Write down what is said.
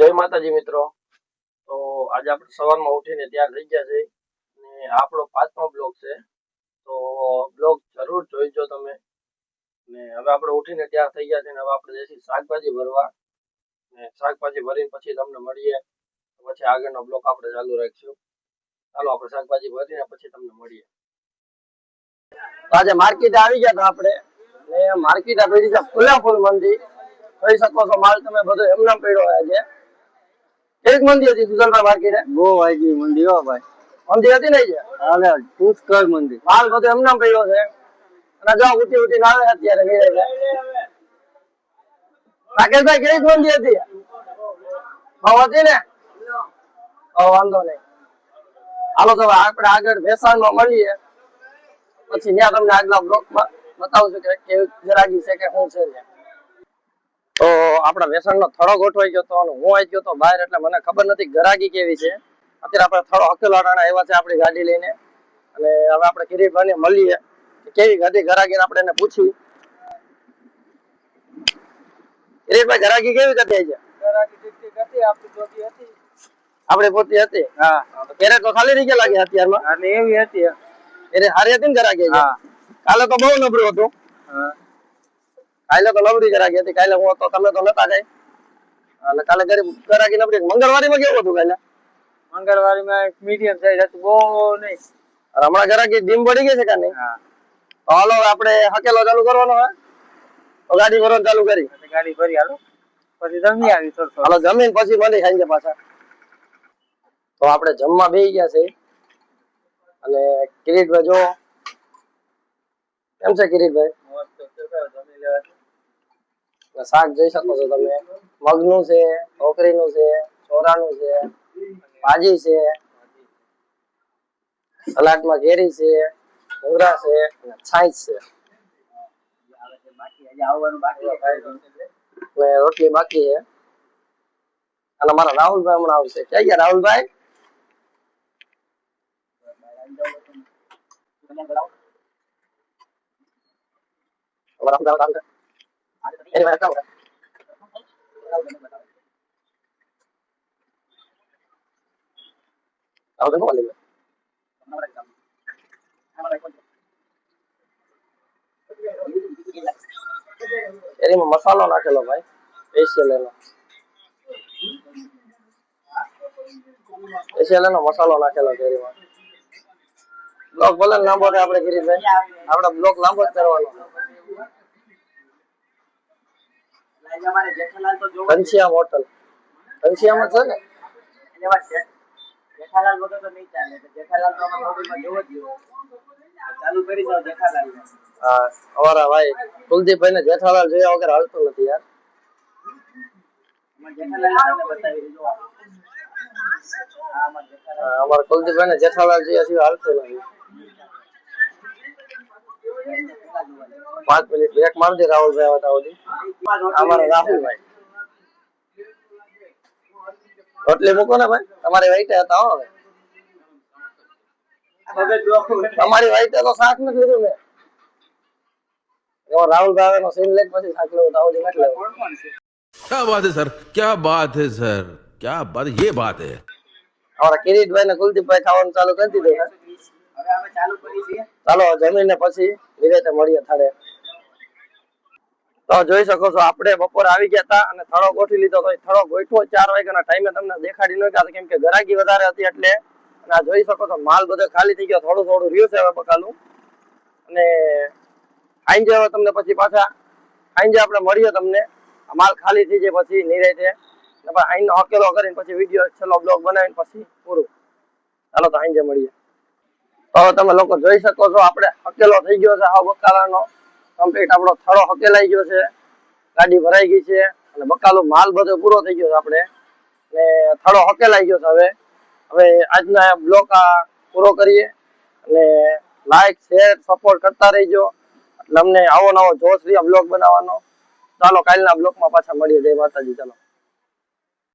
જય માતાજી મિત્રો। તો આજે આપણે સવારમાં ઉઠીને તૈયાર થઈ ગયા છે અને આપણો 5મો બ્લોગ છે। તો બ્લોગ જરૂર જોઈજો તમે। ને હવે આપણે ઉઠીને તૈયાર થઈ ગયા છે ને હવે આપણે જઈશું શાકભાજી ભરવા ને શાકભાજી ભરીને પછી તમને મળીએ। પછી આગળનો બ્લોગ આપણે ચાલુ રાખીશું। ચાલો આપણે શાકભાજી ભરીને પછી તમને મળીએ। આજે માર્કેટ આવી ગયા તો આપણે ને માર્કેટ આપણી છે ફૂલાફૂલ મંડી। જોઈ શકો છો માલ તમે બધો એમનામ પડ્યો છે। એક મંદી હતી સુજલભાઈ માર્કેટે બહુ વાગી મંદી હો ભાઈ। મંદી હતી નહીં છે હાલે પુષ્કળ મંદી માલ બધો એમનામ પડ્યો છે અને જો ઉઠી ઉઠીને આવે અત્યારે નહીં રાકેશભાઈ કેવી મંદી હતી ભાવ હતી ને વાંધો નહીં। હાલો તો આપણે આગળ વેચાણમાં મળીએ પછી ત્યાં તમને આગલા બ્લોકમાં બતાવું છું કે કેવી ગરાગી છે કે શું છે। તો આપણા વેસણનો થડો ગોઠવાઈ ગયો તો હું આવી ગયો તો બહાર એટલે મને ખબર નથી ગરાગી કેવી છે। અત્યારે આપણે થડો હકેલાટાણા આવ્યા છે આપણી ગાડી લઈને અને હવે આપણે કિરીટભાઈને મળીએ કેવી ગાડી ગરાગીને આપણે એને પૂછી। કિરીટભાઈ ગરાગી કેવી હતી છે ગરાગી ઠીક હતી આપણી જોતી હતી આપણી પોતી હતી હા કેરેટ તો ખાલી રહી ગયા લાગે અત્યારમાં અને એવી હતી એટલે હારી હતી ને ગરાગી હા કાલે તો બહુ નબળું હતું હા કાલે તો નબળી ગરાગી હતી કાલે હું તો તમે તો નતા જાય એટલે કાલે ગરાગી નબળી। મંગળવારીમાં કેવું હતું કાલે મંગળવારીમાં મીડિયમ સાઈઝ હતું બહુ નહીં હમણાં ગરાગી ડીમ પડી ગઈ છે કે નહીં હા તો હાલો આપણે હકેલો ચાલુ કરવાનો હોય તો ગાડી ભરવાનું ચાલુ કરી ગાડી ભરી હાલો પછી જમી આવી હાલો જમીન પછી મળી ખાઈ પાછા। તો આપણે જમવા બેસી ગયા છે અને કિરીટભાઈ જો કેમ છે કિરીટભાઈ શાક જોઈ શકો છો તમે મગનું છે ઢોકરીનું છે ચોરાનું છે ભાજી છે સલાડમાં કેરી છે ભૂંગળા છે અને છાશ છે રોટલી બાકી છે અને મારા રાહુલભાઈ હમણાં આવશે ક્યાં ગયા રાહુલભાઈ એમાં મસાલો નાખેલો ભાઈ સ્પેશિયલ એનો મસાલો નાખેલો કેરીમાં। બ્લોક ભલે લાંબો થાય આપણે કિરીટભાઈ આપણે બ્લોક લાંબો જ કરવાનો। ઘનશ્યામ હોટલ ઘનશ્યામ જ છે ને જેઠાલાલ વગર તો નહીં ચાલે જેઠાલાલ તો અમારા મોબાઈલમાં જોવો જ ચાલુ કરી દો જેઠાલાલ હા અમારા ભાઈ કુલદીપભાઈ ને જેઠાલાલ જોયા વગર હાલતું નથી યાર અમારા કુલદીપભાઈ ને જેઠાલાલ જોયા સિવાય હાલતું નથી। 5 મિનિટ બ્રેક માર દે રાહુલભાઈ આવતા સુધી અમારા રાહુલભાઈ રોટલી મૂકો ને ભાઈ તમારી વાઈટે હતા હો તમારી વાઈટે તો શાક નથી લીધું મેં રાહુલભાઈ નો સીન લેટ પછી શાક લેવું તાવડી મત લેવું। क्या बात है सर क्या बात है सर क्या बात ये बात है हमारा किरीटभाई ने कुलदीपभाई ખાવાનું ચાલુ કરી દીધું હવે અમે ચાલુ કરી છીએ ચાલો જમીને પછી નિરેતે મળીએ થાળે। તો જોઈ શકો છો આપણે બપોર આવી ગયા હતા અને થળો ગોઠવી લીધો તો થળો ગોઠવો 4 વાગ્યાના ટાઈમે તમને દેખાડી ન ગયા કેમ કે ગરાગી વધારે હતી એટલે અને આ જોઈ શકો છો માલ બધો ખાલી થઈ ગયો થોડું થોડું રહ્યું છે હવે બકાલું અને આંજે હવે તમને પછી પાછા આંજે આપણે મળીએ તમને માલ ખાલી થઈ જાય પછી નિરેતે આઈનો હકેલો કરીને પછી વિડીયો છેલ્લો બ્લોગ બનાવીને પછી પૂરું। ચાલો તો આંજે મળીએ। તો તમે લોકો જોઈ શકો છો આપણે હકેલો થઈ ગયો છે આ બકાલાનો કમ્પ્લીટ આપણો થળો હકેલાઈ ગયો છે ગાડી ભરાઈ ગઈ છે અને બકાલો માલ બધો પૂરો થઈ ગયો છે આપણે ને થળો હકેલાઈ ગયો છે। હવે આજના બ્લોગ પૂરો કરીએ અને લાઈક શેર સપોર્ટ કરતા રહેજો એટલે અમને આવો નવો જોશ રહ્યા બ્લોગ બનાવવાનો। ચાલો કાલના બ્લોગમાં પાછા મળીએ। જય માતાજી। ચાલો।